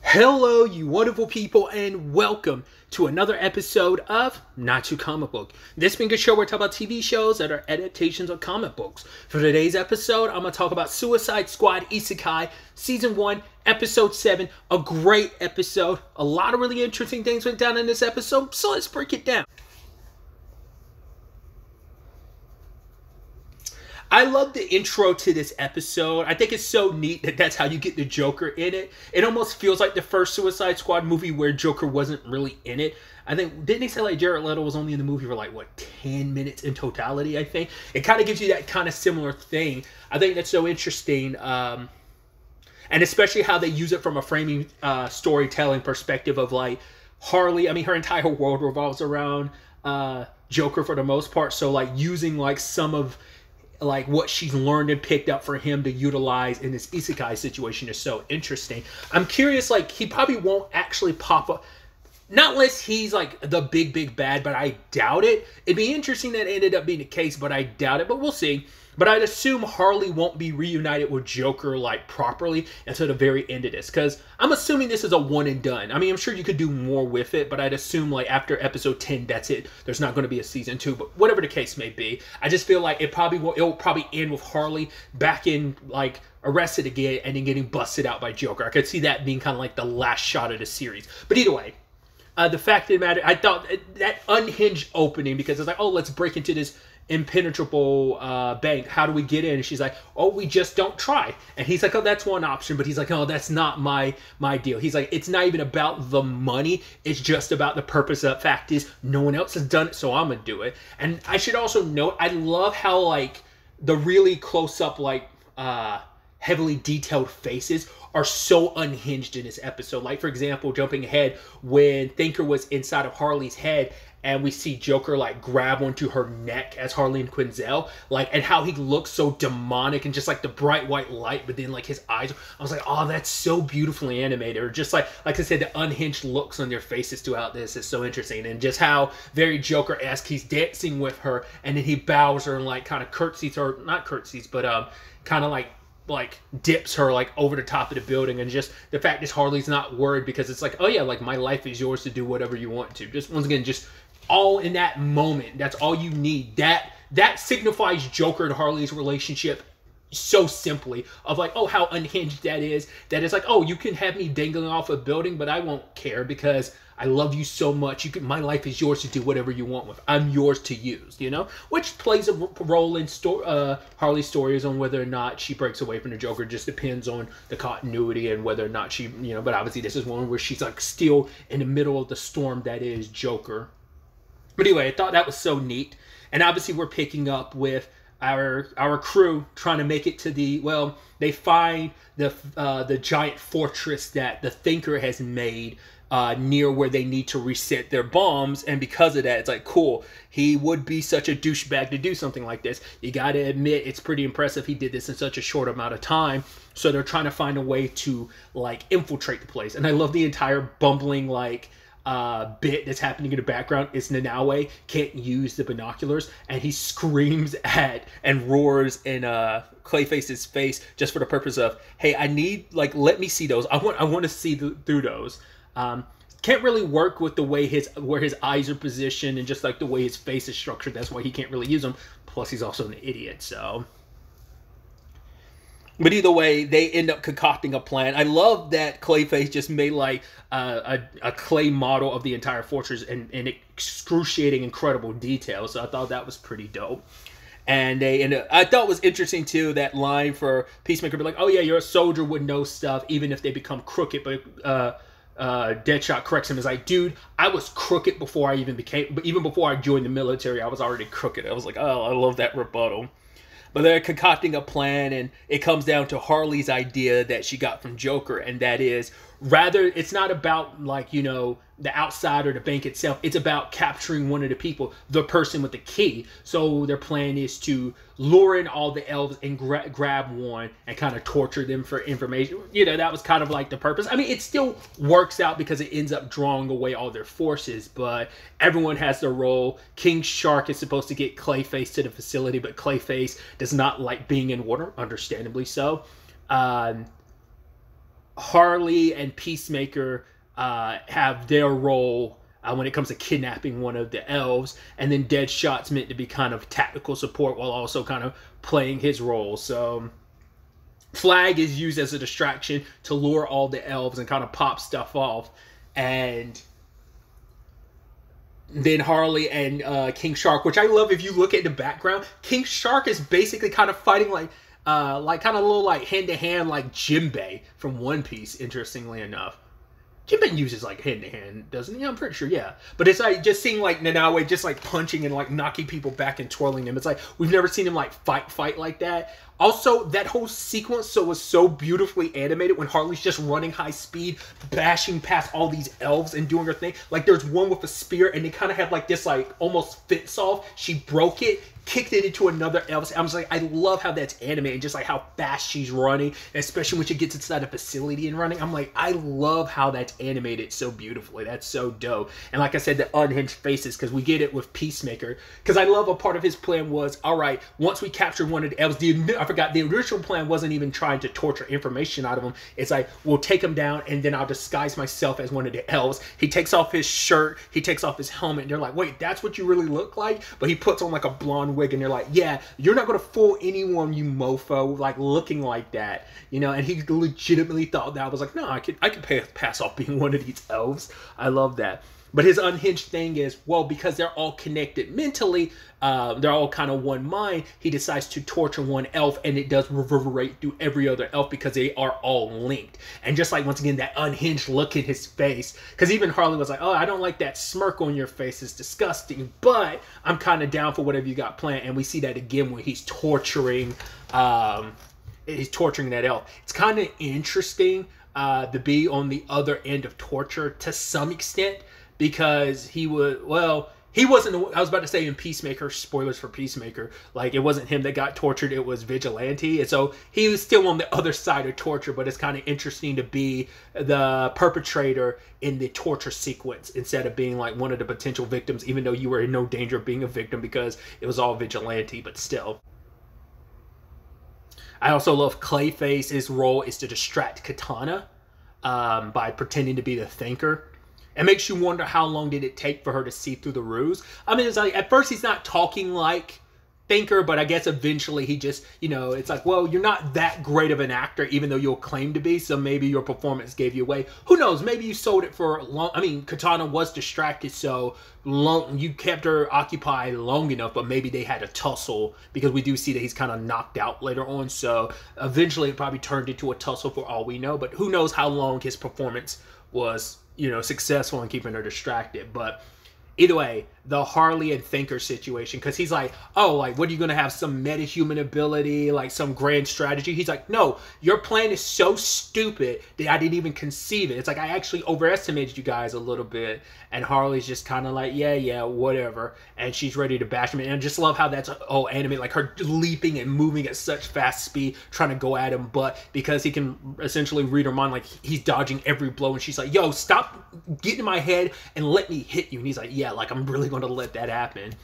Hello, you wonderful people, and welcome to another episode of Not Too Comic Book. This being a show where we talk about TV shows that are adaptations of comic books. For today's episode, I'm going to talk about Suicide Squad Isekai Season 1, Episode 7. A great episode. A lot of really interesting things went down in this episode, so let's break it down. I love the intro to this episode. I think it's so neat that that's how you get the Joker in it. It almost feels like the first Suicide Squad movie where Joker wasn't really in it. I think, didn't they say like Jared Leto was only in the movie for like, what, 10 minutes in totality, I think? It kind of gives you that kind of similar thing. I think that's so interesting. And especially how they use it from a framing storytelling perspective of like Harley. I mean, her entire world revolves around Joker for the most part. So like using like some of like what she's learned and picked up for him to utilize in this Isekai situation is so interesting. I'm curious, like, he probably won't actually pop up, not unless he's like the big bad, but I doubt it. It'd be interesting that it ended up being the case, but I doubt it, but we'll see. But I'd assume Harley won't be reunited with Joker like properly until the very end of this, because I'm assuming this is a one and done. I mean, I'm sure you could do more with it, but I'd assume like after episode 10, that's it. There's not going to be a season 2, but whatever the case may be, I just feel like it'll probably end with Harley back in like arrested again and then getting busted out by Joker. I could see that being kind of like the last shot of the series. But either way, the fact of the matter, I thought that unhinged opening, because it's like, oh, let's break into this impenetrable bank. How do we get in? And she's like, oh, we just don't try. And he's like, oh, that's one option. But he's like, oh, that's not my deal. He's like, it's not even about the money. It's just about the purpose. The fact is, no one else has done it, so I'm gonna do it. And I should also note, I love how like the really close up, like heavily detailed faces are so unhinged in this episode. Like, for example, jumping ahead, when Thinker was inside of Harley's head and we see Joker like grab onto her neck as Harley and Quinzel, like, and how he looks so demonic and just like the bright white light, but then like his eyes, I was like, oh, that's so beautifully animated. Or just like I said, the unhinged looks on their faces throughout this is so interesting. And just how very Joker-esque, he's dancing with her and then he bows her and like kind of curtsies, or not curtsies, but kind of like dips her like over the top of the building. And just the fact is Harley's not worried, because it's like, oh yeah, like my life is yours to do whatever you want to. Just once again, just all in that moment. That's all you need. That signifies Joker and Harley's relationship so simply, of like, oh, how unhinged that is. That is like, oh, you can have me dangling off a building, but I won't care because I love you so much. My life is yours to do whatever you want with. I'm yours to use, you know? Which plays a role in Harley's stories on whether or not she breaks away from the Joker. Just depends on the continuity and whether or not she, you know, but obviously this is one where she's like still in the middle of the storm that is Joker. But anyway, I thought that was so neat. And obviously we're picking up with our crew trying to make it to the, well, they find the giant fortress that the Thinker has made near where they need to reset their bombs. And because of that, it's like, cool, he would be such a douchebag to do something like this. You gotta admit, it's pretty impressive he did this in such a short amount of time. So they're trying to find a way to like infiltrate the place. And I love the entire bumbling like bit that's happening in the background. Is Nanaue can't use the binoculars, and he screams at and roars in Clayface's face just for the purpose of, hey, I need, like, let me see those. I want to see through those. Can't really work with the way where his eyes are positioned and just like the way his face is structured. That's why he can't really use them. Plus, he's also an idiot, so. But either way, they end up concocting a plan. I love that Clayface just made like a clay model of the entire fortress in excruciating, incredible detail. So I thought that was pretty dope. And I thought it was interesting too, that line for Peacemaker, be like, oh yeah, you're a soldier would know stuff even if they become crooked. But Deadshot corrects him, is like, dude, I was crooked before I even before I joined the military, I was already crooked. I was like, oh, I love that rebuttal. But they're concocting a plan, and it comes down to Harley's idea that she got from Joker, and that is, rather, it's not about, like, you know, the outside or the bank itself. It's about capturing one of the people, the person with the key. So their plan is to lure in all the elves and grab one and kind of torture them for information. You know, that was kind of like the purpose. I mean, it still works out because it ends up drawing away all their forces, but everyone has their role. King Shark is supposed to get Clayface to the facility, but Clayface does not like being in water, understandably so. Harley and Peacemaker have their role when it comes to kidnapping one of the elves, and then Deadshot's meant to be kind of tactical support while also kind of playing his role. So Flag is used as a distraction to lure all the elves and kind of pop stuff off, and then Harley and King Shark, which I love. If you look at the background, King Shark is basically kind of fighting like kind of a little like hand to hand like Jinbei from One Piece. Interestingly enough, Jinbei uses like hand to hand, doesn't he? I'm pretty sure, yeah. But it's like just seeing like Nanaue just like punching and like knocking people back and twirling them. It's like we've never seen him like fight like that. Also, that whole sequence was so beautifully animated when Harley's just running high speed, bashing past all these elves and doing her thing. Like there's one with a spear and they kind of have like this like almost fits off. She broke it, kicked it into another elf. I was like, I love how that's animated, just like how fast she's running, especially when she gets inside a facility and running. I'm like, I love how that's animated so beautifully. That's so dope. And like I said, the unhinged faces, because we get it with Peacemaker. Because I love a part of his plan was, all right, once we capture one of the elves, I forgot, the original plan wasn't even trying to torture information out of him. It's like, we'll take him down and then I'll disguise myself as one of the elves. He takes off his shirt, he takes off his helmet, and they're like, wait, that's what you really look like? But he puts on like a blonde wig and they're like, yeah, you're not gonna fool anyone, you mofo, like looking like that, you know. And he legitimately thought that. I was like, no, I could pass off being one of these elves. I love that. But his unhinged thing is, well, because they're all connected mentally, they're all kind of one mind, he decides to torture one elf, and it does reverberate through every other elf because they are all linked. And just like, once again, that unhinged look in his face, because even Harley was like, oh, I don't like that smirk on your face, it's disgusting, but I'm kind of down for whatever you got planned. And we see that again when he's torturing that elf. It's kind of interesting to be on the other end of torture to some extent, because he wasn't I was about to say in Peacemaker, spoilers for Peacemaker, like it wasn't him that got tortured, it was Vigilante. And so he was still on the other side of torture, but it's kind of interesting to be the perpetrator in the torture sequence instead of being like one of the potential victims, even though you were in no danger of being a victim because it was all Vigilante. But still, I also love Clayface. His role is to distract Katana by pretending to be the Thinker. It makes you wonder how long did it take for her to see through the ruse. I mean, it's like, at first he's not talking like Thinker, but I guess eventually he just, you know, it's like, well, you're not that great of an actor, even though you'll claim to be, so maybe your performance gave you away. Who knows? Maybe you sold it for long. I mean, Katana was distracted, so long, you kept her occupied long enough, but maybe they had a tussle, because we do see that he's kind of knocked out later on, so eventually it probably turned into a tussle for all we know, but who knows how long his performance was, you know, successful in keeping her distracted. But either way, the Harley and Thinker situation, because he's like, oh, like, what are you going to have, some metahuman ability, like some grand strategy? He's like, no, your plan is so stupid that I didn't even conceive it. It's like, I actually overestimated you guys a little bit. And Harley's just kind of like, yeah, whatever. And she's ready to bash him. And I just love how that's all animated, like her leaping and moving at such fast speed, trying to go at him. But because he can essentially read her mind, like he's dodging every blow. And she's like, yo, stop getting in my head and let me hit you. And he's like, yeah, like I'm really going to let that happen.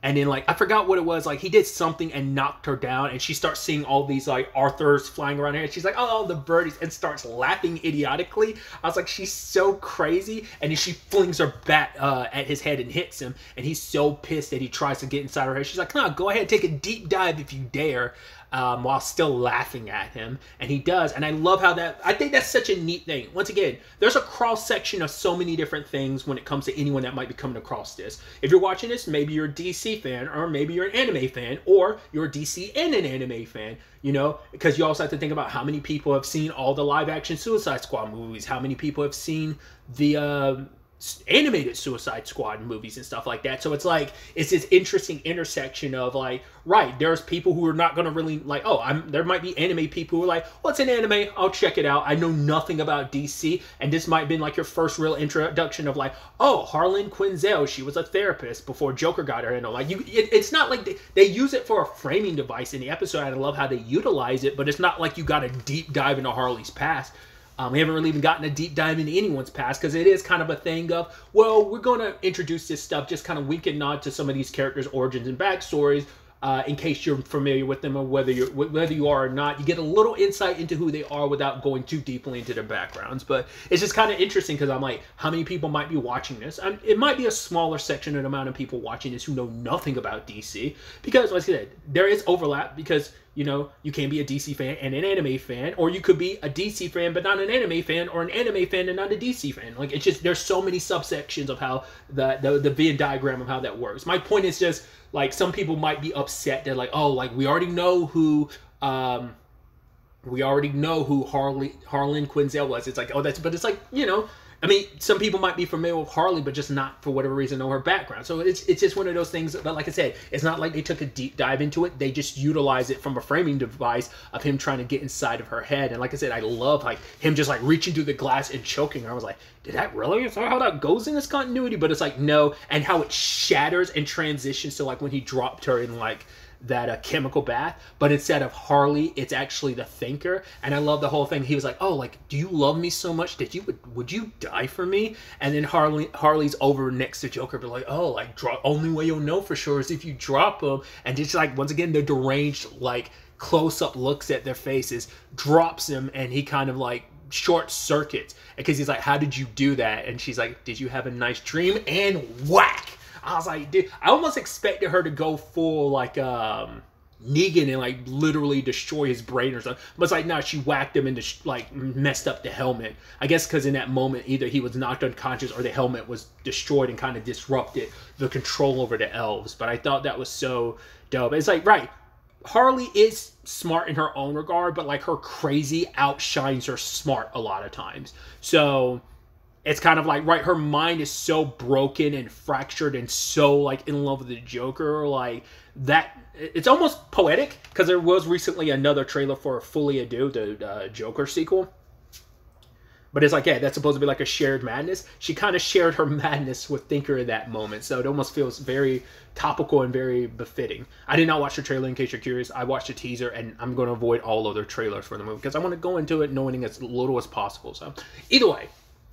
And then, like, I forgot what it was, like he did something and knocked her down, and she starts seeing all these like Arthurs flying around her, and she's like, oh, the birdies, and starts laughing idiotically. I was like, she's so crazy. And then she flings her bat at his head and hits him, and he's so pissed that he tries to get inside her head. She's like, no, go ahead, take a deep dive if you dare. While still laughing at him. And he does. And I love how that, I think that's such a neat thing. Once again, there's a cross section of so many different things when it comes to anyone that might be coming across this. If you're watching this, maybe you're a DC fan, or maybe you're an anime fan, or you're a DC and an anime fan, you know, because you also have to think about how many people have seen all the live action Suicide Squad movies, how many people have seen the animated Suicide Squad movies and stuff like that. So it's like, it's this interesting intersection of like, right, there's people who are not going to really like, there might be anime people who are like, well, it's an anime, I'll check it out, I know nothing about DC, and this might have been like your first real introduction of like, oh, Harlan Quinzel, she was a therapist before Joker got her in. Like, it's not like they use it for a framing device in the episode. I love how they utilize it, but it's not like you got a deep dive into Harley's past. We haven't really even gotten a deep dive into anyone's past, because it is kind of a thing of, well, we're going to introduce this stuff, just kind of wink and nod to some of these characters' origins and backstories, in case you're familiar with them, or whether you are or not. You get a little insight into who they are without going too deeply into their backgrounds. But it's just kind of interesting because I'm like, how many people might be watching this? It might be a smaller section of the amount of people watching this who know nothing about DC, because like I said, there is overlap, because you know, you can be a DC fan and an anime fan, or you could be a DC fan but not an anime fan, or an anime fan and not a DC fan. Like, it's just, there's so many subsections of how the Venn diagram of how that works. My point is just, like, some people might be upset that, like, oh, like, we already know who Harlan Quinzel was. It's like, oh, but it's like, you know, I mean, some people might be familiar with Harley, but just not, for whatever reason, know her background. So it's just one of those things. But like I said, it's not like they took a deep dive into it. They just utilize it from a framing device of him trying to get inside of her head. And like I said, I love like him just like reaching through the glass and choking her. I was like, did that really? Is that how that goes in this continuity? But it's like, no. And how it shatters and transitions to like when he dropped her in like that chemical bath, but instead of Harley, it's actually the Thinker. And I love the whole thing. He was like, oh, like, do you love me so much that would you die for me? And then Harley's over next to Joker, but like, oh, like, only way you'll know for sure is if you drop him. And just like, once again, the deranged like close-up looks at their faces, drops him, and he kind of like short circuits because he's like, how did you do that? And she's like, did you have a nice dream? And whack. I was like, dude, I almost expected her to go full like Negan and like literally destroy his brain or something. But it's like, no, she whacked him and like messed up the helmet. I guess because in that moment, either he was knocked unconscious or the helmet was destroyed and kind of disrupted the control over the elves. But I thought that was so dope. It's like, right, Harley is smart in her own regard, but like her crazy outshines her smart a lot of times. So it's kind of like, right, her mind is so broken and fractured and so like in love with the Joker, like that. It's almost poetic because there was recently another trailer for Fully Ado, the Joker sequel. But it's like, yeah, that's supposed to be like a shared madness. She kind of shared her madness with Thinker in that moment. So it almost feels very topical and very befitting. I did not watch the trailer, in case you're curious. I watched the teaser, and I'm going to avoid all other trailers for the movie because I want to go into it knowing as little as possible. So either way,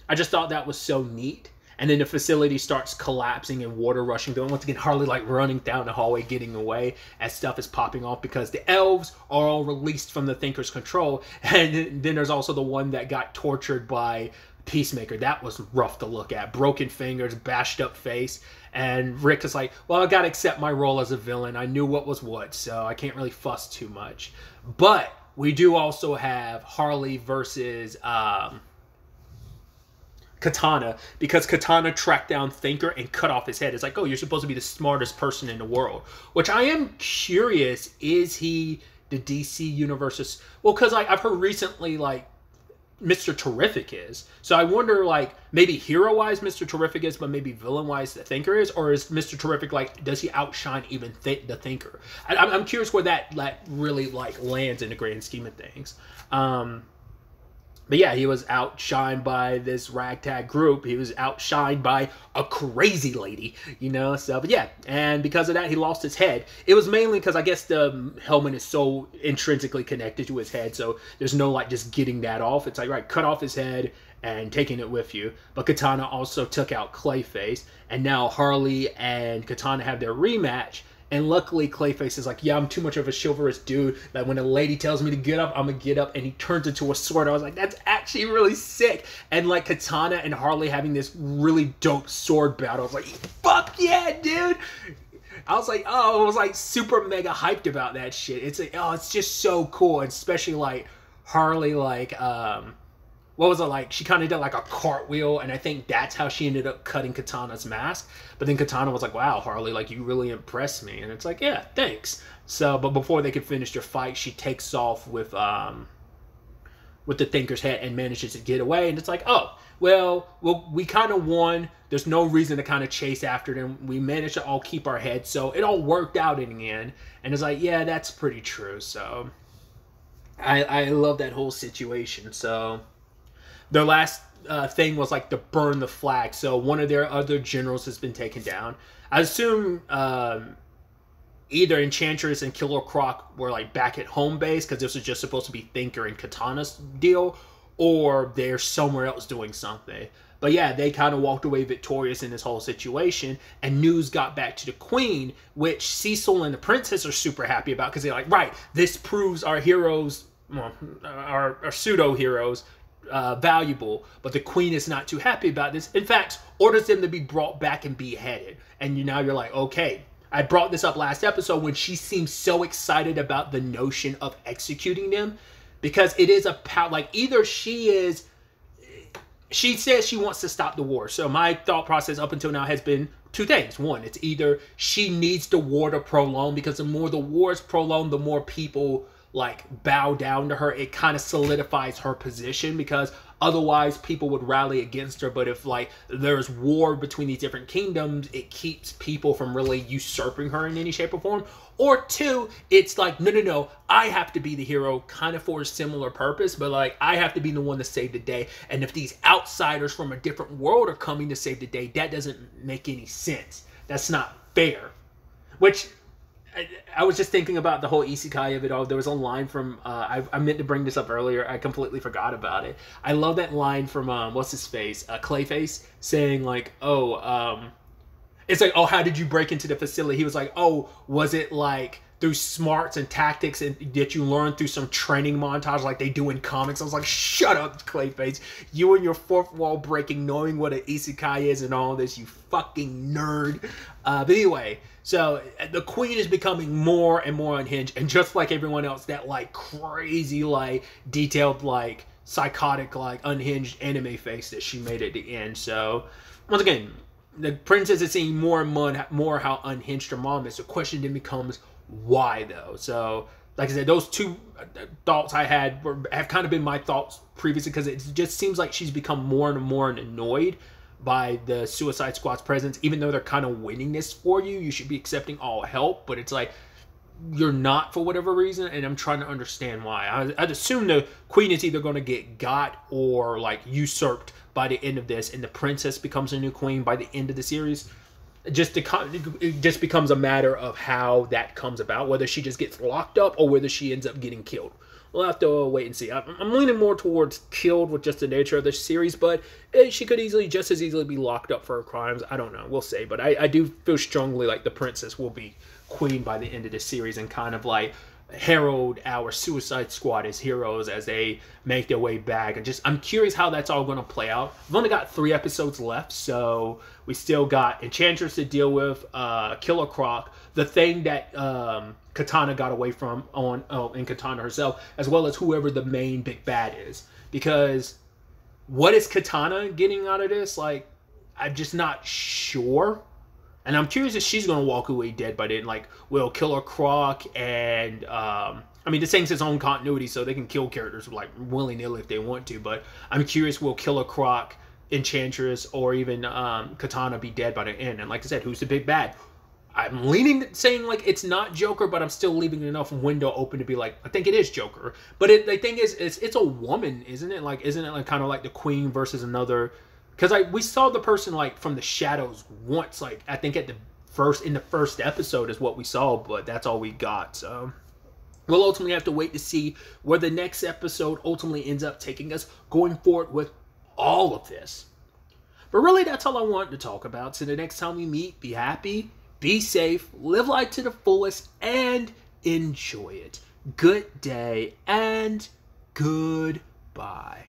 I just thought that was so neat. And then the facility starts collapsing and water rushing through. And once again, Harley like running down the hallway, getting away as stuff is popping off because the elves are all released from the Thinker's control. And then there's also the one that got tortured by Peacemaker. That was rough to look at. Broken fingers, bashed up face. And Rick is like, well, I got to accept my role as a villain. I knew what was what, so I can't really fuss too much. But we do also have Harley versus Katana, because Katana tracked down Thinker and cut off his head. It's like, oh, you're supposed to be the smartest person in the world. Which I am curious, is he the DC Universe's... Well, because I've heard recently, like, Mr. Terrific is. So I wonder, like, maybe hero-wise Mr. Terrific is, but maybe villain-wise the Thinker is? Or is Mr. Terrific, like, does he outshine even the Thinker? I'm curious where that really, like, lands in the grand scheme of things. But yeah, he was outshined by this ragtag group. He was outshined by a crazy lady, you know? So, but yeah, and because of that, he lost his head. It was mainly because I guess the helmet is so intrinsically connected to his head, so there's no, like, just getting that off. It's like, right, cut off his head and taking it with you. But Katana also took out Clayface, and now Harley and Katana have their rematch. And luckily, Clayface is like, yeah, I'm too much of a chivalrous dude that when a lady tells me to get up, I'm going to get up. And he turns into a sword. I was like, that's actually really sick. And like Katana and Harley having this really dope sword battle. I was like, fuck yeah, dude. I was like, oh, I was like super mega hyped about that shit. It's like, oh, it's just so cool. And especially like Harley, like, what was it like? She kind of did like a cartwheel, and I think that's how she ended up cutting Katana's mask. But then Katana was like, wow, Harley, like, you really impressed me. And it's like, yeah, thanks. So, but before they could finish their fight, she takes off with the Thinker's head and manages to get away. And it's like, oh, well, we kind of won. There's no reason to kind of chase after them. We managed to all keep our heads. So it all worked out in the end. And it's like, yeah, that's pretty true. So I love that whole situation. So their last thing was like to burn the flag. So one of their other generals has been taken down. I assume either Enchantress and Killer Croc were like back at home base because this was just supposed to be Thinker and Katana's deal, or they're somewhere else doing something. But yeah, they kind of walked away victorious in this whole situation, and news got back to the queen, which Cecil and the princess are super happy about, because they're like, right, this proves our heroes, well, our pseudo heroes, valuable. But the queen is not too happy about this. In fact, orders them to be brought back and beheaded. And now you're like, okay. I brought this up last episode when she seems so excited about the notion of executing them, because it is a power, like, either she says she wants to stop the war. So my thought process up until now has been two things. One, it's either she needs the war to prolong, because the more the war is prolonged, the more people like bow down to her. It kind of solidifies her position, because otherwise people would rally against her. But if like there's war between these different kingdoms, it keeps people from really usurping her in any shape or form. Or two, it's like, no, I have to be the hero, kind of for a similar purpose, but like I have to be the one to save the day. And if these outsiders from a different world are coming to save the day, that doesn't make any sense. That's not fair. Which I was just thinking about the whole isekai of it all. There was a line from, I meant to bring this up earlier. I completely forgot about it. I love that line from, what's his face? Clayface, saying like, it's like, oh, how did you break into the facility? He was like, oh, was it like through smarts and tactics and that you learned through some training montage like they do in comics? I was like, shut up, Clayface. You and your fourth wall breaking, knowing what an isekai is and all this, you fucking nerd. But anyway, so the queen is becoming more and more unhinged. And just like everyone else, that like crazy, like detailed, like psychotic, like unhinged anime face that she made at the end. So once again, the princess is seeing more and more how unhinged her mom is. The question then becomes, why though? So like I said, those two thoughts I had have kind of been my thoughts previously, because it just seems like she's become more and more annoyed by the Suicide Squad's presence. Even though they're kind of winning this for you, you should be accepting all help, but it's like you're not for whatever reason, and I'm trying to understand why. I'd assume the queen is either going to get got or like usurped by the end of this, and the princess becomes a new queen by the end of the series. It just becomes a matter of how that comes about, whether she just gets locked up or whether she ends up getting killed. We'll have to wait and see. I'm leaning more towards killed with just the nature of the series, but she could just as easily be locked up for her crimes. I don't know. We'll see. But I do feel strongly like the princess will be queen by the end of the series, and kind of like herald our Suicide Squad as heroes as they make their way back. And I'm curious how that's all going to play out. We've only got 3 episodes left, so we still got Enchantress to deal with, Killer Croc, the thing that Katana got away from in Katana herself, as well as whoever the main big bad is. Because what is Katana getting out of this? Like, I'm just not sure. And I'm curious if she's going to walk away dead by then. Like, will Killer Croc and, I mean, this thing's its own continuity, so they can kill characters, like, willy-nilly if they want to. But I'm curious, will Killer Croc, Enchantress, or even Katana be dead by the end? And like I said, who's the big bad? I'm leaning saying, like, it's not Joker, but I'm still leaving enough window open to be like, I think it is Joker. But the thing is, it's a woman, isn't it? Like, isn't it like kind of like the Queen versus another... Because we saw the person like from the shadows once, like I think in the first episode is what we saw, but that's all we got. So we'll ultimately have to wait to see where the next episode ultimately ends up taking us going forward with all of this. But really, that's all I wanted to talk about. So the next time we meet, be happy, be safe, live life to the fullest, and enjoy it. Good day and goodbye.